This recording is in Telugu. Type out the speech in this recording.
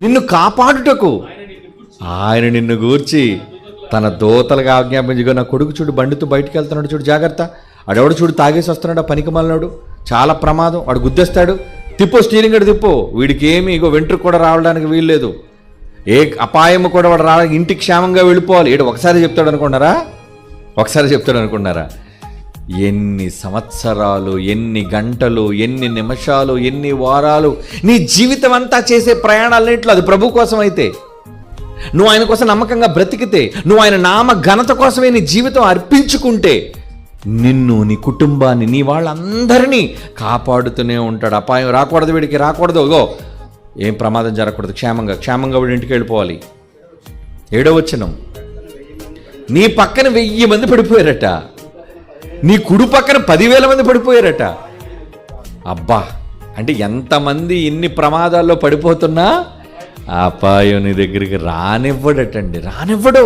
నిన్ను కాపాడుటకు ఆయన నిన్ను గూర్చి తన దూతలుగా ఆజ్ఞాపించగా, నా కొడుకు చూడు బండితో బయటికి వెళ్తున్నాడు, చూడు జాగ్రత్త, ఆడెవడు చూడు తాగేసి వస్తున్నాడు, పనికిమాలినాడు, చాలా ప్రమాదం, వాడు గుద్దేస్తాడు, తిప్పు స్టీరింగ్ గడి తిప్పు, వీడికి ఏమి ఇగో వెంట్రుకు కూడా రావడానికి వీల్లేదు, ఏ అపాయము కూడా వాడు రావడానికి, ఇంటికి క్షేమంగా వెళ్ళిపోవాలి. ఏడు ఒకసారి చెప్తాడు అనుకున్నారా? ఎన్ని సంవత్సరాలు, ఎన్ని గంటలు, ఎన్ని నిమిషాలు, ఎన్ని వారాలు, నీ జీవితం అంతా చేసే ప్రయాణాలన్నింటిలో అది ప్రభు కోసం అయితే, నువ్వు ఆయన కోసం నమ్మకంగా బ్రతికితే, నువ్వు ఆయన నామ ఘనత కోసమే నీ జీవితం అర్పించుకుంటే, నిన్ను, నీ కుటుంబాన్ని, నీ వాళ్ళందరినీ కాపాడుతూనే ఉంటాడు. అపాయం రాకూడదు, వీడికి రాకూడదు, ఏం ప్రమాదం జరగకూడదు, క్షేమంగా వీడి ఇంటికి వెళ్ళిపోవాలి. 7వ వచనం, నీ పక్కన 1000 మంది పడిపోయారట, నీ కుడి పక్కన 10,000 మంది పడిపోయారట. అబ్బా, అంటే ఎంతమంది ఇన్ని ప్రమాదాల్లో పడిపోతున్నా అపాయం నీ దగ్గరికి రానివ్వడటండి, రానివ్వడు.